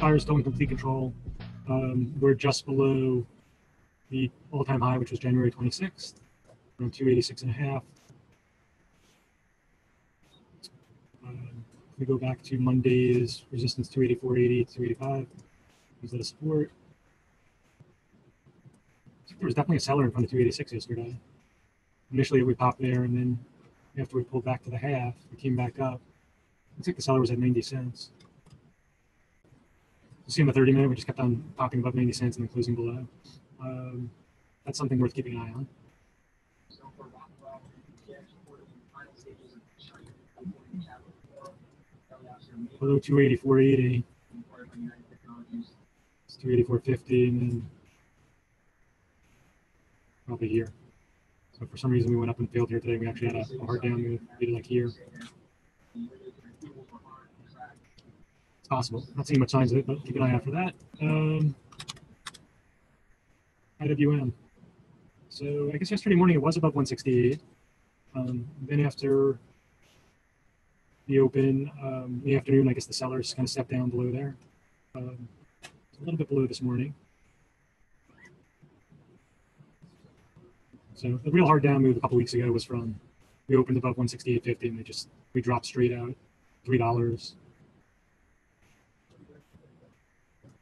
buyers still in complete control. We're just below the all-time high, which was January 26th, around 286.5. If we go back to Monday's resistance, 284.80 to 285, is that a support? There was definitely a seller in front of 286 yesterday. Initially, we popped there, and then after we pulled back to the half, we came back up. Looks like the seller was at 90 cents. You see in the 30-minute, we just kept on popping above 90 cents and then closing below. That's something worth keeping an eye on. Below 284.80. It's 284.50, and then probably here. So for some reason, we went up and failed here today. We actually had a hard down move, maybe like here. It's possible. Not seeing much signs of it, but keep an eye out for that. IWM. So I guess yesterday morning it was above 168. Then after the open, in the afternoon, I guess the sellers kind of stepped down below there. It's a little bit below this morning. So the real hard down move a couple weeks ago was from, we opened above 168.50 and we dropped straight out $3.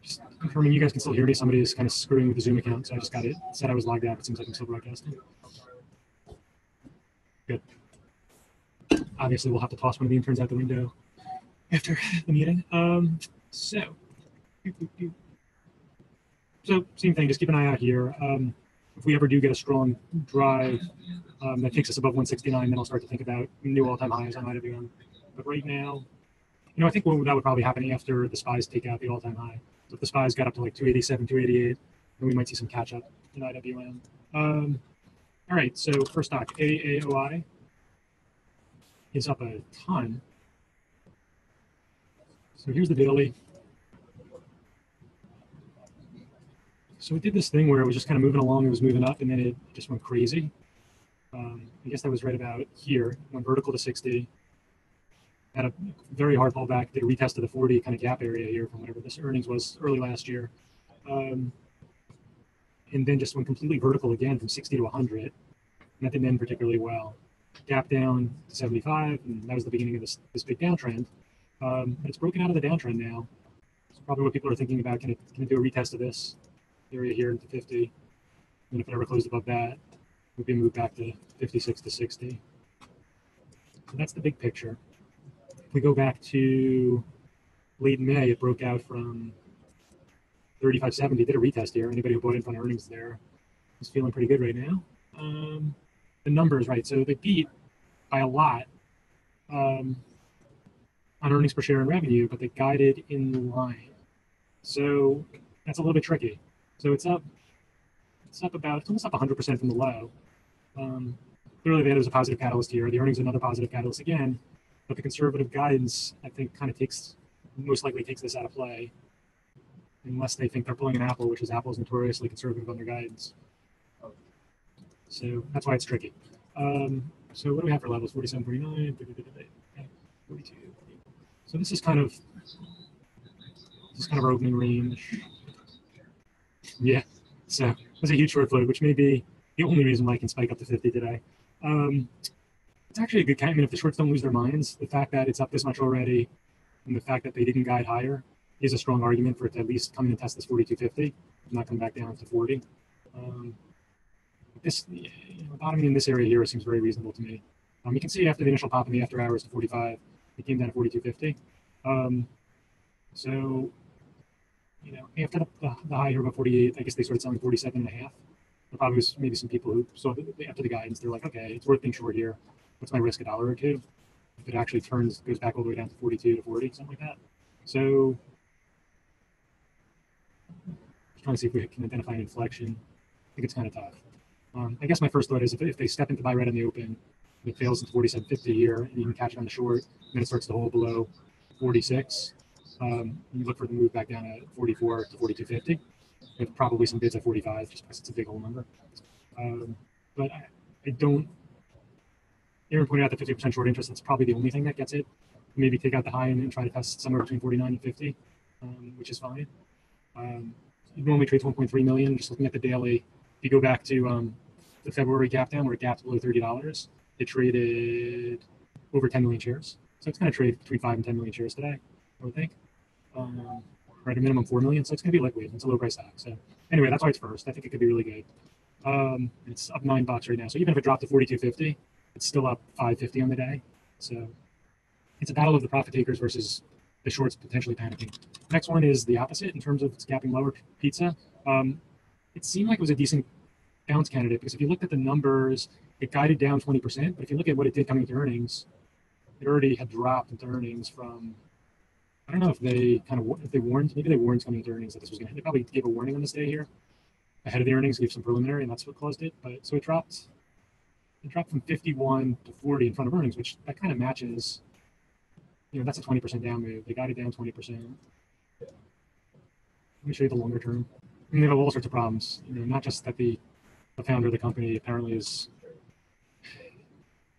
Just confirming you guys can still hear me. Somebody is kind of screwing with the Zoom account, so I just got it. Said I was logged out. It seems like I'm still broadcasting. Good. Obviously, we'll have to toss one of the interns out the window after the meeting. So same thing. Just keep an eye out here. If we ever do get a strong drive that takes us above 169, then I'll start to think about new all-time highs on IWM. But right now, I think that would probably happen after the SPYs take out the all-time high. So if the SPYs got up to like 287, 288, then we might see some catch-up in IWM. All right, so first stock, AAOI is up a ton. So here's the daily. So it did this thing where it was just kind of moving along, it was moving up, and then it just went crazy. I guess that was right about here, went vertical to 60. Had a very hard pullback, did a retest of the 40 kind of gap area here from whatever this earnings was early last year. And then just went completely vertical again from 60 to 100. And that didn't end particularly well. Gap down to 75, and that was the beginning of this big downtrend. But it's broken out of the downtrend now. So probably what people are thinking about, can it do a retest of this area here into 50? And if it ever closed above that, we can move back to 56 to 60. So that's the big picture. If we go back to late May, it broke out from 35.70, did a retest here. Anybody who bought in front of earnings there is feeling pretty good right now. The numbers, right? So they beat by a lot on earnings per share and revenue, but they guided in line. So that's a little bit tricky. So it's up about, it's almost up 100% from the low. Clearly there's a positive catalyst here. The earnings are another positive catalyst again. But the conservative guidance, I think, kind of most likely takes this out of play, unless they think they're pulling an Apple, which is Apple's notoriously conservative on their guidance. So that's why it's tricky. So what do we have for levels? 47.49, 42. So this is kind of our opening range. Yeah. So it was a huge short float, which may be the only reason why I can spike up to 50 today. It's actually a good count. I mean, if the shorts don't lose their minds, the fact that it's up this much already and the fact that they didn't guide higher is a strong argument for it to at least come in and test this 42.50, not come back down to 40. This bottoming in this area here seems very reasonable to me. You can see after the initial pop in the after hours to 45, it came down to 42.50. So, after the high here about 48, I guess they started selling 47.5. There probably was maybe some people who saw after the guidance, they're like, okay, it's worth being short here. What's my risk, $1 or $2? If it actually goes back all the way down to 42 to 40, something like that. So, just trying to see if we can identify an inflection. I think it's kind of tough. I guess my first thought is if they step into buy right on the open, it fails into 47.50 here, and you can catch it on the short, and then it starts to hold below 46. You look for the move back down at 44 to 42.50, with probably some bids at 45, just because it's a big whole number. But I don't. Aaron pointed out the 50% short interest. That's probably the only thing that gets it. Maybe take out the high and try to test somewhere between 49 and 50. which is fine. It normally trades 1.3 million. Just looking at the daily, if you go back to the February gap down where it gapped below $30, it traded over 10 million shares. So it's going to trade between 5 and 10 million shares today, I would think. Or at a minimum 4 million. So it's going to be liquid. It's a low price stock. So anyway, that's why it's first. I think it could be really good. It's up $9 right now. So even if it dropped to 42.50, it's still up 5.50 on the day. So it's a battle of the profit takers versus the shorts potentially panicking. Next one is the opposite in terms of its gapping lower. Pizza. It seemed like it was a decent bounce candidate because if you looked at the numbers, it guided down 20%. But if you look at what it did coming into earnings, it already had dropped into earnings from. I don't know if they if they warned, maybe they warned coming into earnings that this was going to. They probably gave a warning on this day here ahead of the earnings, gave some preliminary, and that's what caused it. But so it dropped. It dropped from 51 to 40 in front of earnings, which that kind of matches. That's a 20% down move. They got it down 20%. Let me show you the longer term. I mean, they have all sorts of problems. Not just that the founder of the company apparently is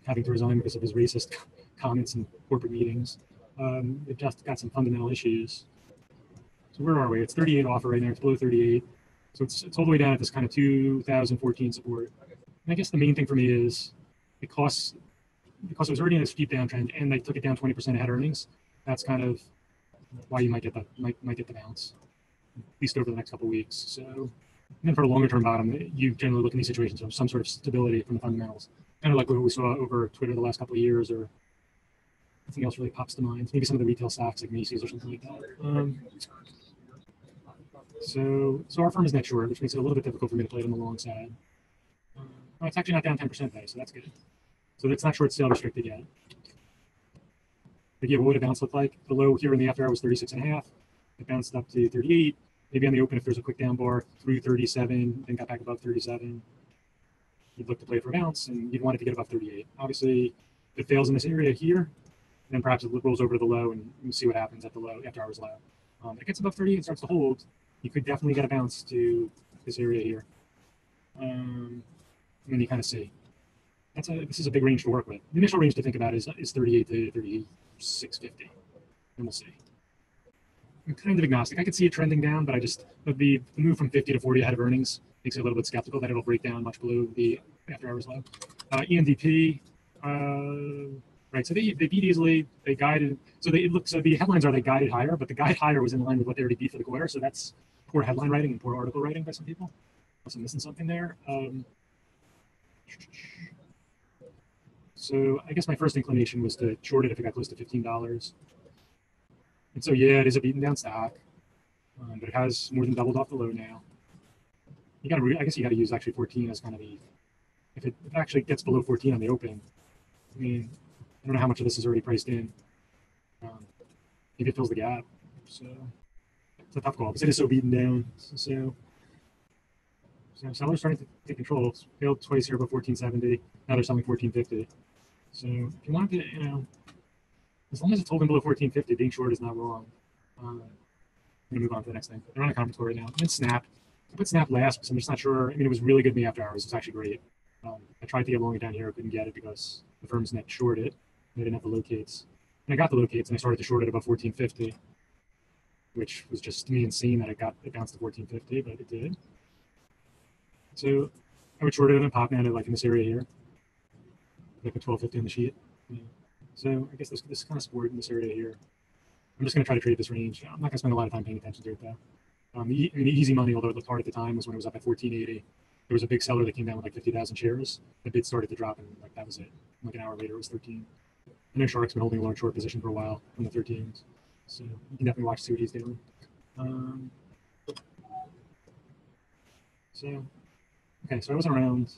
having to resign because of his racist comments in corporate meetings. It just got some fundamental issues. So where are we? It's 38 offer right now. It's below 38. So it's all the way down at this kind of 2014 support. And I guess the main thing for me is because it was already in a steep downtrend and they took it down 20% ahead earnings. That's kind of why you might get the bounce, at least over the next couple of weeks. So, and then for a longer term bottom, you generally look in these situations of some sort of stability from the fundamentals, kind of like what we saw over Twitter the last couple of years, or nothing else really pops to mind. Maybe some of the retail stocks like Macy's or something like that. So our firm is net short, which makes it a little bit difficult for me to play it on the long side. It's actually not down 10% today, so that's good. So it's not short sale restricted yet. But yeah, what would a bounce look like? The low here in the after hour was 36.5. It bounced up to 38. Maybe on the open, if there's a quick down bar through 37, then got back above 37, you'd look to play for a bounce, and you'd want it to get above 38. Obviously, if it fails in this area here, then perhaps it rolls over to the low, and you see what happens at the low, after hours low. If it gets above 38 and starts to hold, you could definitely get a bounce to this area here. And then you kind of see. This is a big range to work with. The initial range to think about is 38 to 36.50, and we'll see. I'm kind of agnostic. I could see it trending down, but the move from 50 to 40 ahead of earnings makes it a little bit skeptical that it'll break down much below the after hours low. ENDP, right? So they beat easily. They guided. So the headlines are they guided higher, but the guide higher was in line with what they already beat for the quarter. So that's poor headline writing and poor article writing by some people. Unless I'm missing something there. So I guess my first inclination was to short it if it got close to $15. And so yeah, it is a beaten down stock, but it has more than doubled off the low now. I guess you got to use actually 14 as kind of if it actually gets below 14 on the open. I mean, I don't know how much of this is already priced in. Maybe it fills the gap. So it's a tough call because it is so beaten down. So sellers starting to take control. It's failed twice here above 1470. Now they're selling 1450. So if you want to, as long as it's holding below 1450, being short is not wrong. I'm going to move on to the next thing. They're on a conference call right now. And Snap. I put Snap last because I'm just not sure. I mean, it was really good in the after hours. It's actually great. I tried to get long down here. I couldn't get it because the firm's net shorted. They didn't have the locates. And I got the locates and I started to short it above 1450, which was just to me insane that it bounced to 1450, but it did. So I would short it and pop in like in this area here. Like a 1250 on the sheet. Yeah. So I guess this kind of sport in this area here. I'm just going to try to trade this range. I'm not going to spend a lot of time paying attention to it though. The easy money, although it looked hard at the time, was when it was up at 1480. There was a big seller that came down with like 50,000 shares. The bid started to drop and like that was it. Like an hour later, it was 13. I know Shark's been holding a large short position for a while from the 13s. So you can definitely watch, see what he's doing. Okay, so I was around.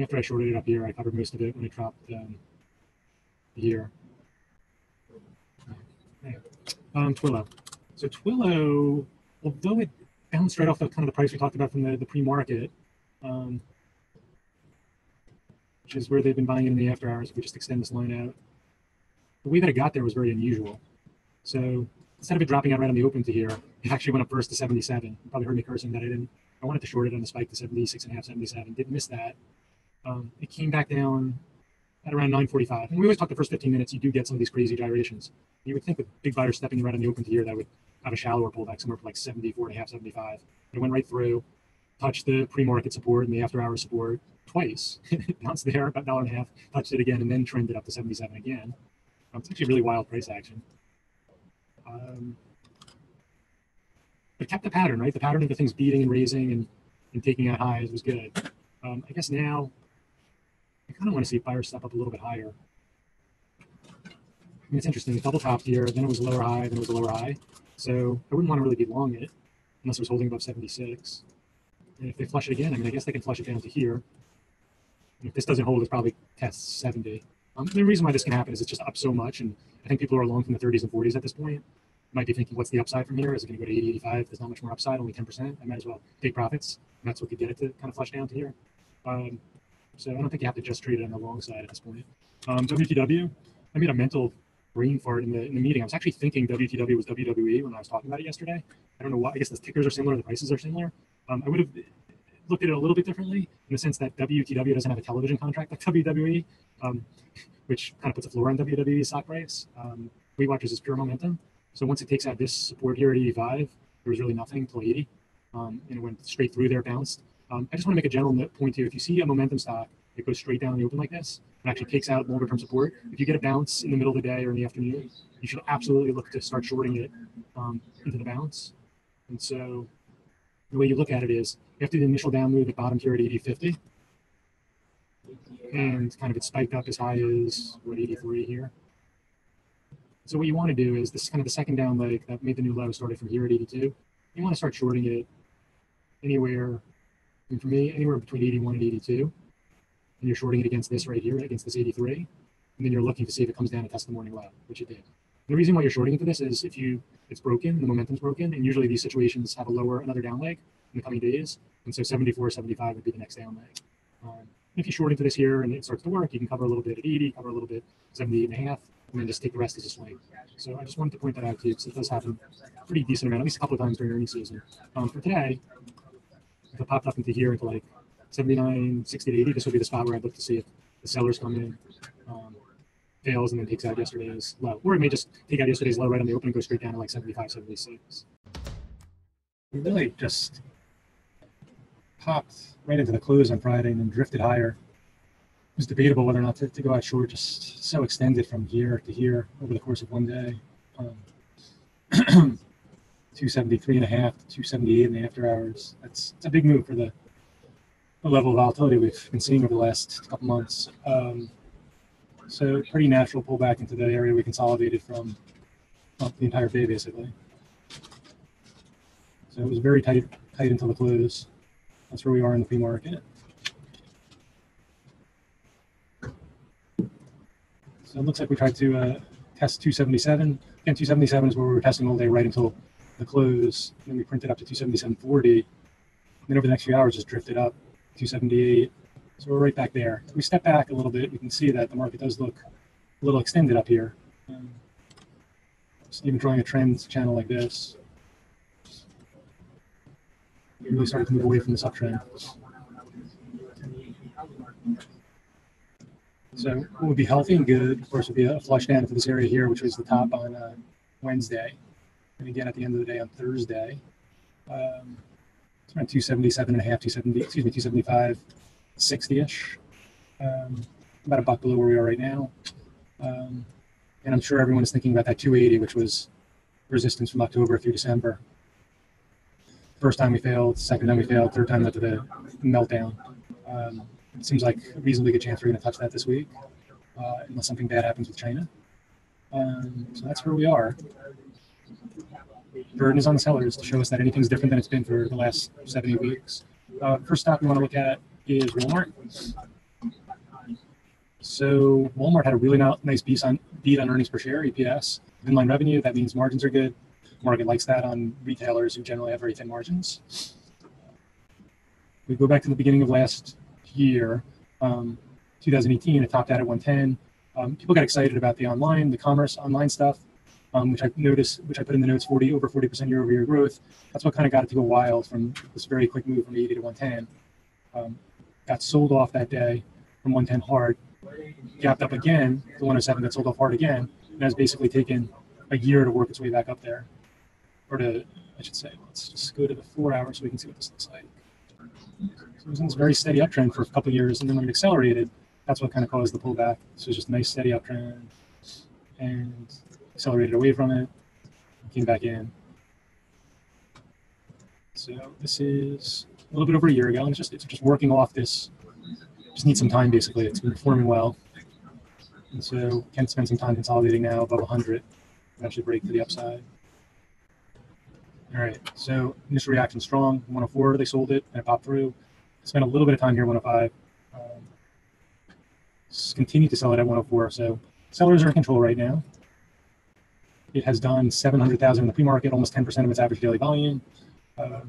After I shorted it up here, I covered most of it when it dropped here. Twilio. So Twilio, although it bounced right off the kind of the price we talked about from the pre-market, which is where they've been buying it in the after hours, if we just extend this line out, the way that it got there was very unusual. So instead of it dropping out right on the open to here, it actually went up first to 77. You probably heard me cursing that I wanted to short it on the spike to 76.5, 77. Didn't miss that. It came back down at around 9:45. And we always talk the first 15 minutes, you do get some of these crazy gyrations. You would think with big buyers stepping right on the open to here, that would have a shallower pullback somewhere for like 74.5, 75. It went right through, touched the pre-market support and the after-hour support twice. Bounced there about $1.50, touched it again, and then trended up to 77 again. It's actually really wild price action. But it kept the pattern, right? The pattern of the things beating and raising and taking out highs was good. I guess now I kind of want to see buyers step up a little bit higher. I mean, it's interesting. It double topped here, then it was a lower high, then it was a lower high. So I wouldn't want to really be long it unless it was holding above 76. And if they flush it again, I mean, I guess they can flush it down to here. And if this doesn't hold, it probably tests 70. The reason why this can happen is it's just up so much, and I think people who are long from the 30s and 40s at this point might be thinking, what's the upside from here? Is it going to go to 80, 85? There's not much more upside, only 10%. I might as well take profits. And that's what could get it to kind of flush down to here. So I don't think you have to just trade it on the long side at this point. WTW, I made a mental brain fart in the meeting. I was actually thinking WTW was WWE when I was talking about it yesterday. I don't know why. I guess the tickers are similar, the prices are similar. I would have looked at it a little bit differently in the sense that WTW doesn't have a television contract like WWE, which kind of puts a floor on WWE's stock price. Weight Watchers is pure momentum. So once it takes out this support here at 85, there was really nothing until 80, and it went straight through there, bounced. I just want to make a general point here. If you see a momentum stock that goes straight down the open like this, and actually takes out longer term support, if you get a bounce in the middle of the day or in the afternoon, you should absolutely look to start shorting it into the bounce. And so the way you look at it is, after the initial down move, it bottomed here at 80.50, and kind of it spiked up as high as, what, 83 here. So what you want to do is, this is kind of the second down leg that made the new low, started from here at 82. You want to start shorting it anywhere, I mean, for me, anywhere between 81 and 82. And you're shorting it against this right here, against this 83. And then you're looking to see if it comes down and tests the morning low, which it did. And the reason why you're shorting into this is if it's broken, the momentum's broken, and usually these situations have another down leg in the coming days. And so 74, 75 would be the next down leg. If you short into this here and it starts to work, you can cover a little bit at 80, cover a little bit 78.5, and then just take the rest as a swing. So I just wanted to point that out to you because it does happen a pretty decent amount, at least a couple of times during earnings season. For today, if it popped up into here into like 79, 60 to 80, this would be the spot where I'd look to see if the sellers come in, fails, and then takes out yesterday's low. Or it may just take out yesterday's low right on the open and go straight down to like 75, 76. We really just popped right into the close on Friday and then drifted higher. It was debatable whether or not to go out short, just so extended from here to here over the course of one day. 273.5 to 278 in the after hours. It's a big move for the level of volatility we've been seeing over the last couple months. So pretty natural pullback into the area we consolidated from the entire day, basically. So it was very tight until the close. That's where we are in the pre-market. So it looks like we tried to test 277. Again, 277 is where we were testing all day right until the close. And then we printed up to 277.40. And then over the next few hours, just drifted up 278. So we're right back there. If we step back a little bit, we can see that the market does look a little extended up here. Just even drawing a trend channel like this, we really started to move away from this uptrend. So what would be healthy and good, of course, would be a flush down into this area here, which was the top on Wednesday. And again, at the end of the day on Thursday, it's around 277.5, 275, 60-ish. About a buck below where we are right now. And I'm sure everyone is thinking about that 280, which was resistance from October through December. First time we failed, second time we failed, third time led to the meltdown. It seems like a reasonably good chance we're going to touch that this week, unless something bad happens with China. So that's where we are. Burden is on the sellers to show us that anything's different than it's been for the last 70 weeks. First stock we want to look at is Walmart. So Walmart had a really nice beat on earnings per share, EPS. Inline revenue, that means margins are good. Market likes that on retailers who generally have very thin margins. We go back to the beginning of last year, 2018, it topped out at 110. People got excited about the commerce online stuff, which I put in the notes, over 40% year-over-year growth. That's what kind of got it to go wild from this very quick move from 80 to 110. Got sold off that day from 110 hard. gapped up again, the 107 got sold off hard again, and has basically taken a year to work its way back up there. Or to, I should say, let's just go to the 4 hours so we can see what this looks like. So it was in this very steady uptrend for a couple of years, and then when it accelerated, that's what kind of caused the pullback. So it was just a nice steady uptrend, and accelerated away from it, came back in. So this is a little bit over a year ago, and it's just working off this. Just needs some time, basically. It's been performing well, and so can spend some time consolidating now above 100, eventually break to the upside. All right, so initial reaction strong. 104, they sold it, and it popped through. Spent a little bit of time here, 105. Continue to sell it at 104, so sellers are in control right now. It has done 700,000 in the pre-market, almost 10% of its average daily volume. What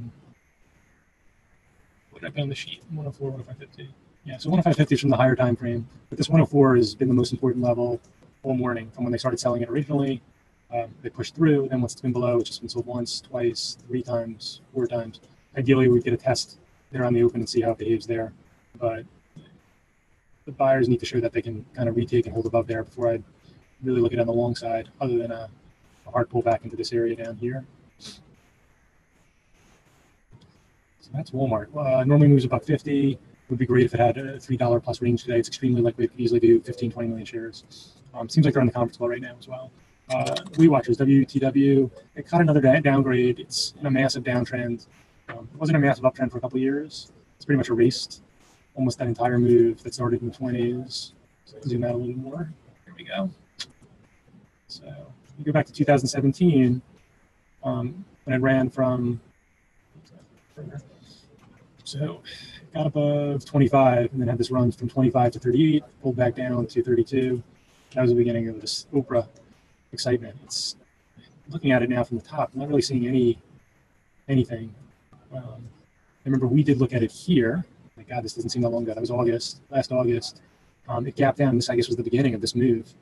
did I put on the sheet? 104, 105.50. Yeah, so 105.50 is from the higher time frame, but this 104 has been the most important level all morning from when they started selling it originally. They pushed through, then once it's been below, it's just been sold once, twice, 3 times, 4 times. Ideally, we'd get a test there on the open and see how it behaves there, but the buyers need to show that they can kind of retake and hold above there before I'd really look at it on the long side, other than a hard pullback into this area down here. So that's Walmart. Normally moves about 50. Would be great if it had a $3 plus range today. It's extremely likely it could easily do 15, 20 million shares. Seems like they're on the conference call right now as well. WeWatchers, WTW, it caught another downgrade. It's in a massive downtrend. It wasn't a massive uptrend for a couple of years. It's pretty much erased almost that entire move that started in the 20s. So zoom out a little more. There we go. So you go back to 2017, when it ran from, so it got above 25 and then had this run from 25 to 38, pulled back down to 32. That was the beginning of this Oprah excitement. It's looking at it now from the top, I'm not really seeing anything. I remember we did look at it here. My God, this doesn't seem that long ago. That was August, last August. It gapped down. This, I guess, was the beginning of this move.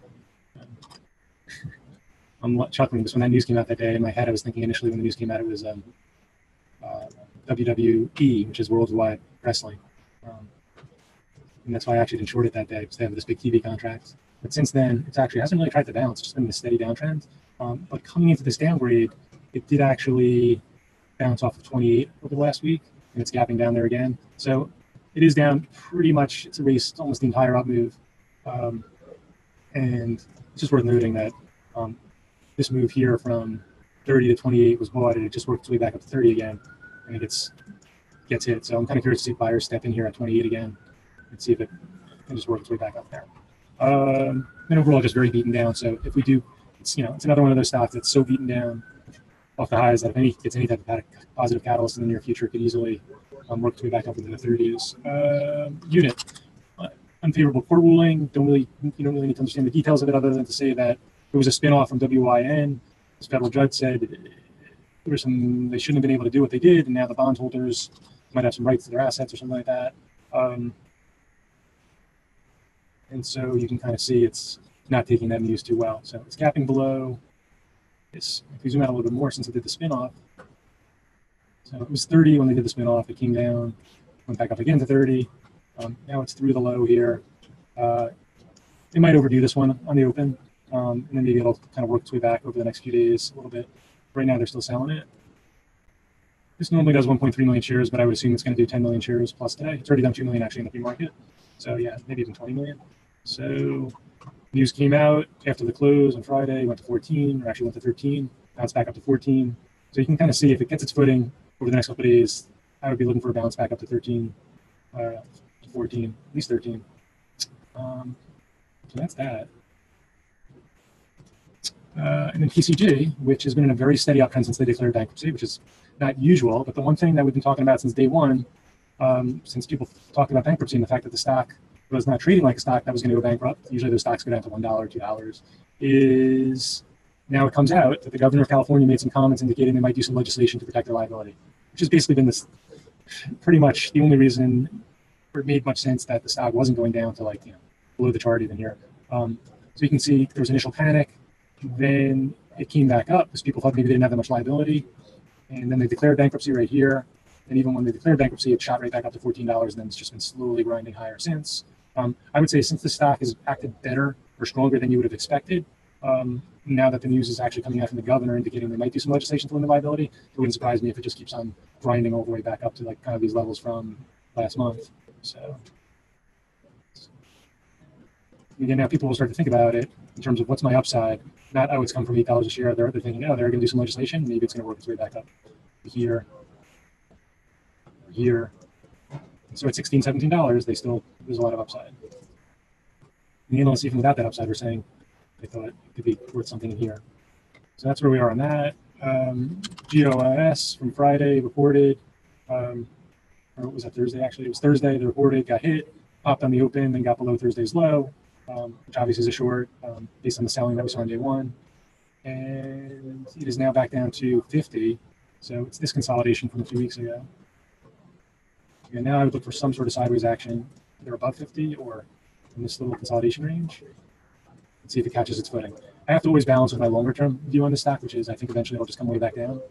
I'm chuckling because when that news came out that day, in my head, I was thinking initially when the news came out, it was WWE, which is Worldwide Wrestling. And that's why I actually didn't short it that day, because they have this big TV contract. But since then, it actually hasn't really tried to bounce. It's just been a steady downtrend. But coming into this downgrade, it did actually bounce off of 28 over the last week, and it's gapping down there again. So it is down pretty much. It's erased almost the entire up move. And it's just worth noting that this move here from 30 to 28 was bought, and it just worked its way back up to 30 again, and it gets hit. So I'm kind of curious to see if buyers step in here at 28 again and see if it can just work its way back up there. And overall, just very beaten down. So if we do, it's another one of those stocks that's so beaten down off the highs that if any gets any type of positive catalyst in the near future, it could easily work its way back up into the 30s. Unit, unfavorable court ruling. You don't really need to understand the details of it, other than to say that it was a spinoff from WYN. This federal judge said they shouldn't have been able to do what they did, and now the bondholders might have some rights to their assets or something like that. And so you can kind of see it's not taking that news too well. So it's gapping below this. If we zoom out a little bit more, since it did the spinoff, so it was 30 when they did the spinoff. It came down, went back up again to 30. Now it's through the low here. They might overdo this one on the open, and then maybe it'll kind of work its way back over the next few days a little bit. Right now, they're still selling it. This normally does 1.3 million shares, but I would assume it's going to do 10 million shares plus today. It's already done 2 million actually in the pre-market. So yeah, maybe even 20 million. So news came out after the close on Friday, went to 14, or actually went to 13, bounced back up to 14. So you can kind of see if it gets its footing over the next couple of days, I would be looking for a bounce back up to 13, to 14, at least 13. So that's that. And then PCG, which has been in a very steady uptrend since they declared bankruptcy, which is not usual. But the one thing that we've been talking about since day one, since people talked about bankruptcy and the fact that the stock was not trading like a stock that was going to go bankrupt, usually those stocks go down to $1, $2, is now it comes out that the governor of California made some comments indicating they might do some legislation to protect their liability, which has basically been this pretty much the only reason where it made much sense that the stock wasn't going down to below the chart even here. So you can see there was initial panic, then it came back up because people thought maybe they didn't have that much liability, and then they declared bankruptcy right here. And even when they declared bankruptcy, it shot right back up to $14, and then it's just been slowly grinding higher since. I would say since the stock has acted better or stronger than you would have expected, now that the news is actually coming out from the governor indicating they might do some legislation to limit liability, it wouldn't surprise me if it just keeps on grinding all the way back up to like kind of these levels from last month. So again, now people will start to think about it in terms of what's my upside. Not, oh, it's come from $8 a share. They're thinking, oh, they're going to do some legislation. Maybe it's going to work its way back up here, here. So at $16, $17, there's a lot of upside. And the analysts, even without that upside, were saying they thought it could be worth something in here. So that's where we are on that. GOIS from Friday reported, or was that Thursday actually? It was Thursday. They reported, got hit, popped on the open, then got below Thursday's low, which obviously is a short based on the selling that we saw on day one. And it is now back down to 50. So it's this consolidation from a few weeks ago. And now I would look for some sort of sideways action, either above 50 or in this little consolidation range, and see if it catches its footing. I have to always balance with my longer term view on the stock, which is I think eventually it'll just come way back down,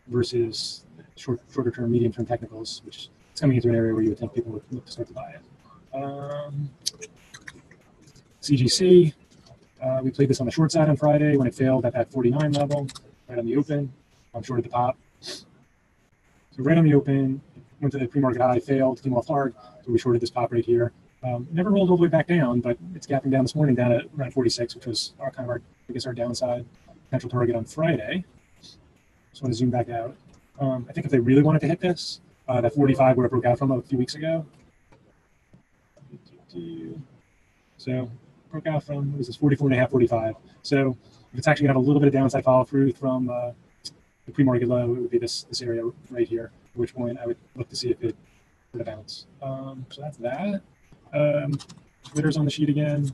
versus shorter term, medium term technicals, which is coming into an area where you would think people would look to start to buy it. CGC, we played this on the short side on Friday when it failed at that 49 level, right on the open. I'm short at the top. So right on the open, went to the pre-market high, failed, came off hard, so we shorted this pop right here. Never rolled all the way back down, but it's gapping down this morning down at around 46, which was our kind of our downside potential target on Friday. Just want to zoom back out. I think if they really wanted to hit this, that 45 where it broke out from a few weeks ago. So broke out from, what was this, 44.5, 45. So if it's actually got a little bit of downside follow through from the pre-market low, it would be this area right here, at which point I would look to see if it would have bounce. So that's that. Twitter's on the sheet again.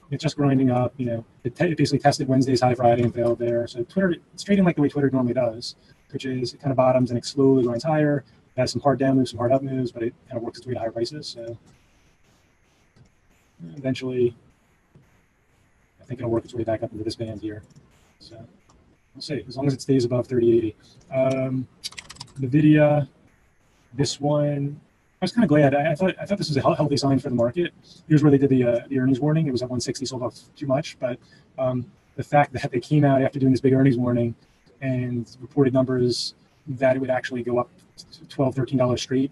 It's just grinding up. It basically tested Wednesday's high Friday and failed there. So Twitter, it's trading like the way Twitter normally does, which is it kind of bottoms and it slowly grinds higher. It has some hard down moves, some hard up moves, but it kind of works its way to higher prices. So eventually, I think it'll work its way back up into this band here. So we'll see, as long as it stays above 3080. NVIDIA, this one, I was kind of glad. I thought this was a healthy sign for the market. Here's where they did the earnings warning. It was at 160, sold off too much. But the fact that they came out after doing this big earnings warning and reported numbers that it would actually go up to $12, $13 straight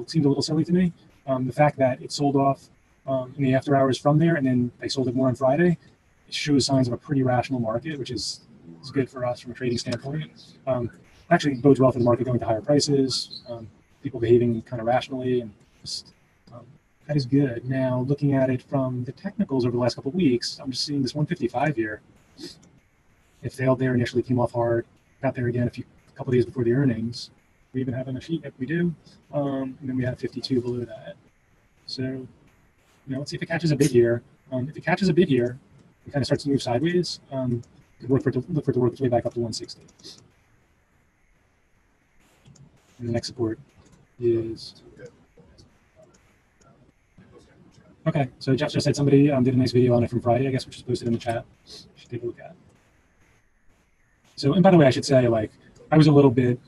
seemed a little silly to me. The fact that it sold off in the after hours from there, and then they sold it more on Friday, it shows signs of a pretty rational market, which is good for us from a trading standpoint. Actually bodes well for the market going to higher prices. People behaving kind of rationally, and just, that is good. Now, looking at it from the technicals over the last couple of weeks, I'm just seeing this 155 here. It failed there initially, came off hard, got there again a couple of days before the earnings. We even have on a sheet if we do, and then we have 52 below that. So, let's see if it catches a bid here. If it catches a bid here, it kind of starts to move sideways. Look for it to work its way back up to 160. And the next support is okay. So Jeff just said somebody did a nice video on it from Friday, I guess, which is posted in the chat. You should take a look at. So, and by the way, I should say, I was a little bit.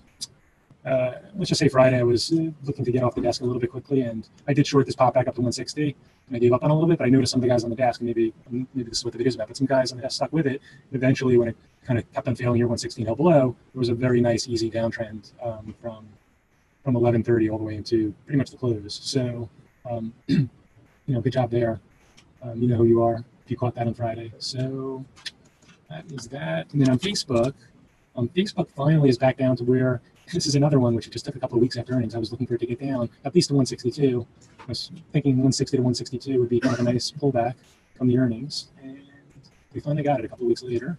Let's just say Friday, I was looking to get off the desk a little bit quickly, and I did short this pop back up to 160, and I gave up on it a little bit. But I noticed some of the guys on the desk, and maybe this is what the video's about. But some guys on the desk stuck with it. And eventually, when it kind of kept on failing here, 116 held below, there was a very nice, easy downtrend from 11:30 all the way into pretty much the close. So, good job there. You know who you are if you caught that on Friday. So that is that. And then on Facebook finally is back down to where this is another one which it just took a couple of weeks after earnings. I was looking for it to get down at least to 162. I was thinking 160 to 162 would be kind of a nice pullback from the earnings, and we finally got it a couple of weeks later.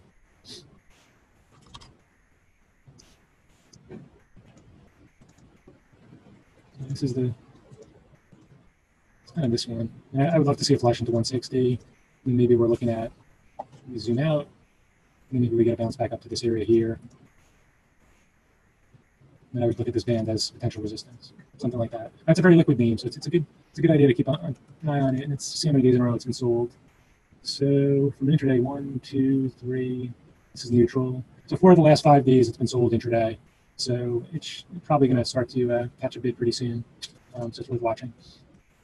This is it's kind of this one. I would love to see a flash into 160. And maybe we're looking at, we zoom out, and maybe we get a bounce back up to this area here. And I would look at this band as potential resistance, something like that. That's a very liquid name, so it's a good idea to keep an eye on it. And it's see how many days in a row it's been sold. So from intraday, 1, 2, 3. This is neutral. So 4 of the last 5 days it's been sold intraday. So it's probably going to start to catch a bid pretty soon. so it's worth watching.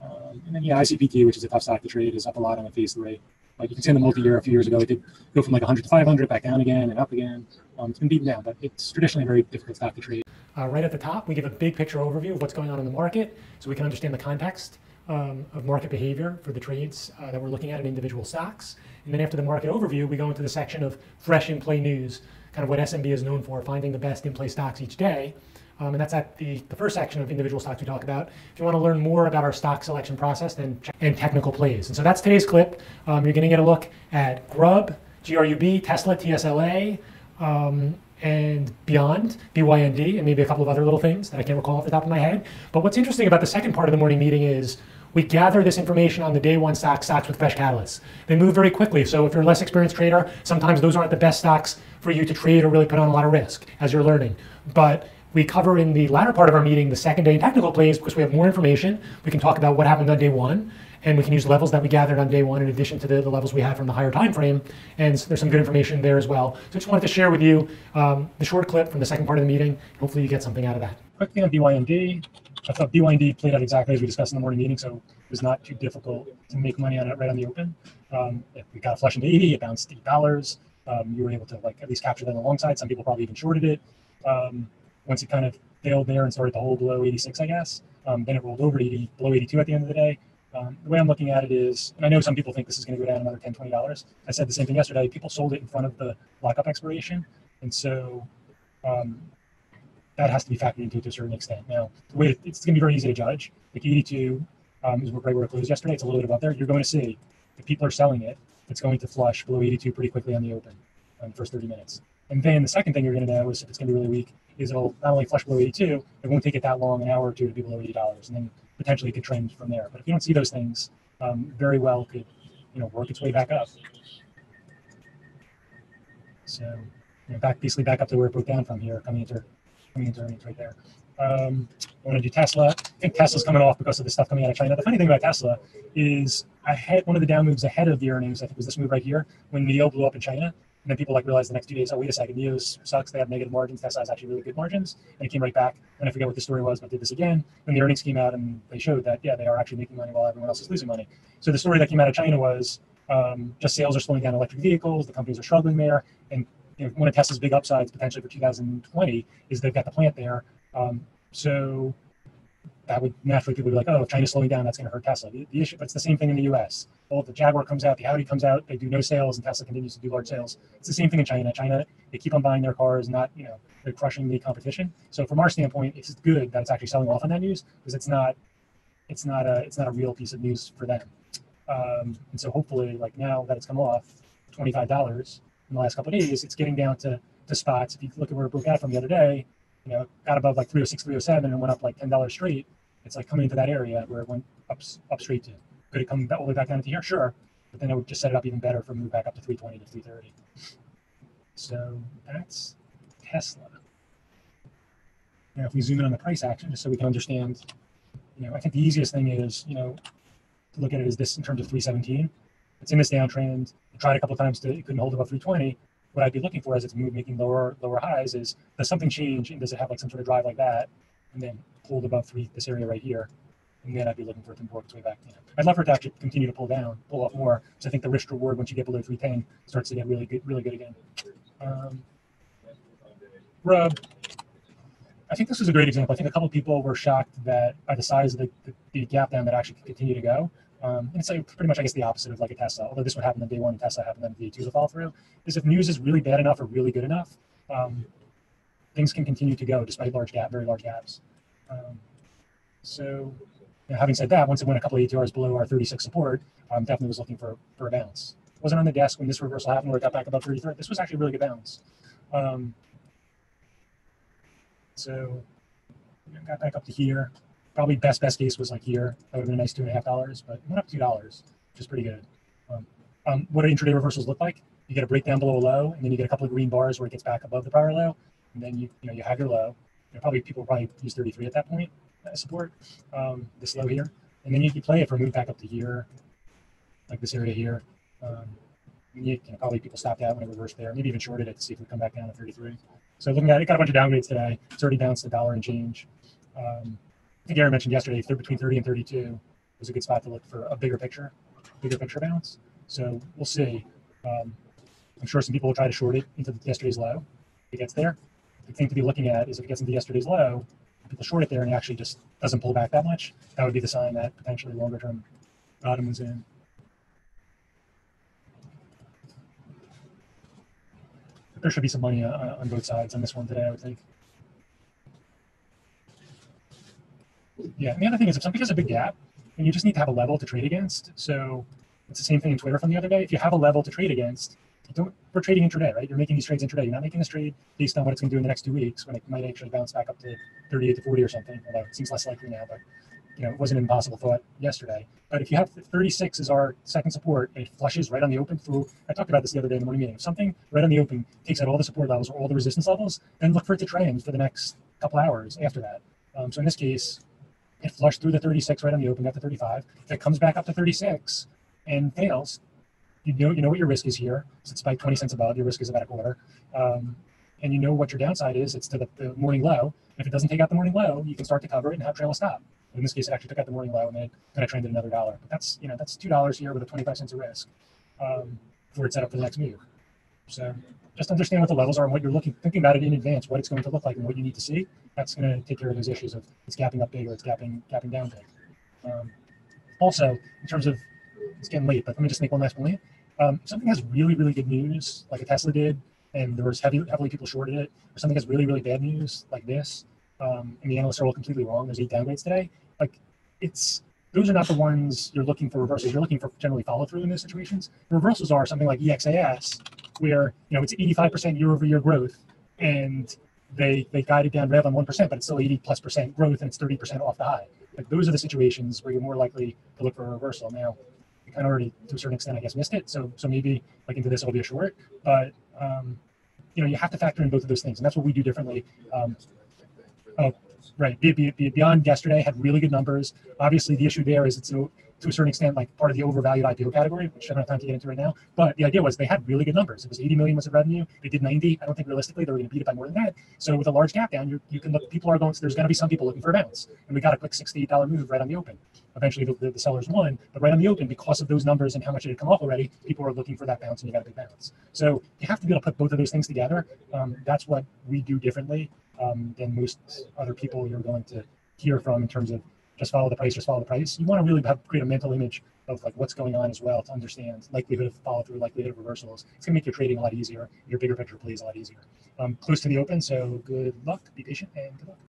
And then yeah, ICPT, which is a tough stock to trade, is up a lot on a phase 3. Like you can see in the multi-year a few years ago, it did go from like 100 to 500, back down again and up again. It's been beaten down, but it's traditionally a very difficult stock to trade. Right at the top, we give a big picture overview of what's going on in the market so we can understand the context of market behavior for the trades that we're looking at in individual stocks. And then after the market overview, we go into the section of fresh in-play news, kind of what SMB is known for, finding the best in-play stocks each day. And that's at the first section of individual stocks we talk about. If you want to learn more about our stock selection process and technical plays. And so that's today's clip. You're going to get a look at Grub, GRUB, Tesla, TSLA, and Beyond, BYND, and maybe a couple of other little things that I can't recall off the top of my head. But what's interesting about the second part of the morning meeting is we gather this information on the day one stocks with fresh catalysts. They move very quickly. So if you're a less experienced trader, sometimes those aren't the best stocks for you to trade or really put on a lot of risk as you're learning. But we cover in the latter part of our meeting the second day technical plays because we have more information. We can talk about what happened on day one, and we can use levels that we gathered on day one in addition to the levels we had from the higher time frame. And there's some good information there as well. So I just wanted to share with you the short clip from the second part of the meeting. Hopefully you get something out of that. Quickly on BYND. I thought BYND played out exactly as we discussed in the morning meeting, so it was not too difficult to make money on it right on the open. If we got a flush into 80, it bounced $8. You were able to like at least capture that on the long side. Some people probably even shorted it. Once it kind of failed there and started to hold below 86, I guess, then it rolled over to 80, below 82 at the end of the day. The way I'm looking at it is, and I know some people think this is going to go down another $10, $20. I said the same thing yesterday. People sold it in front of the lockup expiration. And so that has to be factored into it to a certain extent. Now, the way it's going to be very easy to judge. Like 82 is right where it closed yesterday. It's a little bit above there. You're going to see if people are selling it, it's going to flush below 82 pretty quickly on the open in the first 30 minutes. And then the second thing you're going to know is if it's going to be really weak, is it'll not only flush below 82, it won't take it that long, an hour or two, to be below $80, and then potentially it could trend from there. But if you don't see those things, very well could work its way back up. So basically back up to where it broke down from here, coming into earnings right there. I want to do Tesla. I think Tesla's coming off because of the stuff coming out of China. The funny thing about Tesla is I had one of the down moves ahead of the earnings. I think it was this move right here when NIO blew up in China. And then people realized the next 2 days, oh, wait a second, NIO's sucks. They have negative margins. Tesla has actually really good margins. And it came right back. And I forget what the story was, but did this again. Then the earnings came out and they showed that, yeah, they are actually making money while everyone else is losing money. So the story that came out of China was just sales are slowing down electric vehicles. The companies are struggling there. And one of Tesla's big upsides potentially for 2020 is they've got the plant there. So that would naturally people would be like, oh, if China's slowing down, that's going to hurt Tesla. The issue, but it's the same thing in the U.S. Well, the Jaguar comes out, the Audi comes out, they do no sales, and Tesla continues to do large sales. It's the same thing in China. China, they keep on buying their cars, not they're crushing the competition. So from our standpoint, it's good that it's actually selling off on that news because it's not a real piece of news for them. And so hopefully, like now that it's come off $25 in the last couple of days, it's getting down to spots. If you look at where it broke out from the other day, got above like 306, 307, and went up like $10 straight. It's like coming into that area where it went up straight to. Could it come all the way back down to here? Sure, but then it would just set it up even better for a move back up to 320 to 330. So that's Tesla. Now, if we zoom in on the price action, just so we can understand, I think the easiest thing is, to look at it as this in terms of 317. It's in this downtrend. It tried a couple of times it couldn't hold above 320. What I'd be looking for as it's making lower highs is, does something change and does it have like some sort of drive like that and then hold above this area right here, and then I'd be looking for it to work its way back down. I'd love for it to actually continue to pull off more, because I think the risk reward once you get below 310 starts to get really good again. Grub, I think this is a great example. I think a couple of people were shocked that by the size of the gap down that actually could continue to go. And it's like pretty much, I guess, the opposite of like a Tesla, although this would happen on day one and Tesla happened on day two to fall through, is if news is really bad enough or really good enough, things can continue to go despite very large gaps. So having said that, once it went a couple of ATRs below our 36 support, definitely was looking for a bounce. It wasn't on the desk when this reversal happened where it got back above 33. This was actually a really good bounce. So got back up to here. Probably best case was like here. That would have been a nice $2.50, but it went up $2, which is pretty good. What do intraday reversals look like? You get a breakdown below a low, and then you get a couple of green bars where it gets back above the prior low, and then you have your low. People probably use 33 at that point as support, this low here, and then you can play it for a move back up to here, like this area here. Probably people stopped out when it reversed there, maybe even shorted it to see if it would come back down to 33. So looking at it, got a bunch of downgrades today. It's already bounced $1 and change. think Aaron mentioned yesterday, if they're between 30 and 32, was a good spot to look for a bigger picture bounce. So we'll see. I'm sure some people will try to short it into yesterday's low. If it gets there, the thing to be looking at is if it gets into yesterday's low, people short it there and it actually just doesn't pull back that much. That would be the sign that potentially longer term bottom was in. There should be some money on both sides on this one today, I would think. Yeah, and the other thing is if something has a big gap, then you just need to have a level to trade against. So it's the same thing in Twitter from the other day. If you have a level to trade against, we're trading intraday, right? You're making these trades intraday. You're not making this trade based on what it's going to do in the next 2 weeks when it might actually bounce back up to 38 to 40 or something, although it seems less likely now, but it wasn't an impossible thought yesterday. But if you have 36 as our second support and it flushes right on the open through, I talked about this the other day in the morning meeting, if something right on the open takes out all the support levels or all the resistance levels, then look for it to trend for the next couple hours after that. So in this case, it flushed through the 36 right on the open, got to 35. If it comes back up to 36 and fails, you know what your risk is here. So it's spiked 20 cents above, your risk is about a quarter. And you know what your downside is, it's to the morning low. And if it doesn't take out the morning low, you can start to cover it and have trail a stop. In this case, it actually took out the morning low and then it kind of trended another $1. But that's $2 here with a 25 cents of risk before it's set up for the next move. So just understand what the levels are and what you're thinking about it in advance, what it's going to look like and what you need to see. That's going to take care of those issues of it's gapping up big or it's gapping down big. Also, in terms of, it's getting late, but let me just make one last point. Something has really, really good news, like a Tesla did, and there was heavily people shorted it, or something has really, really bad news, like this, and the analysts are all completely wrong. There's 8 downgrades today. Like, those are not the ones you're looking for reversals. You're looking for generally follow through in those situations. The reversals are something like EXAS, where it's 85% year-over-year growth, and they guided down rev on 1%, but it's still 80+% growth, and it's 30% off the high. Like, those are the situations where you're more likely to look for a reversal. Now, you kind of already, to a certain extent, I guess, missed it. So maybe like into this, it'll be a short. But you have to factor in both of those things, and that's what we do differently. Right. Beyond yesterday had really good numbers. Obviously, the issue there is it's to a certain extent like part of the overvalued IPO category, which I don't have time to get into right now. But the idea was they had really good numbers. It was 80 million was the revenue. They did 90. I don't think realistically they were going to beat it by more than that. So with a large gap down, you can look. People are going. So there's going to be some people looking for a bounce, and we got a quick $68 move right on the open. Eventually, the sellers won, but right on the open, because of those numbers and how much it had come off already, people are looking for that bounce, and you got a big bounce. So you have to be able to put both of those things together. That's what we do differently than most other people you're going to hear from in terms of just follow the price, just follow the price. You want to really create a mental image of like what's going on as well to understand likelihood of follow through, likelihood of reversals. It's going to make your trading a lot easier. Your bigger picture plays a lot easier. Close to the open, so good luck, be patient, and good luck.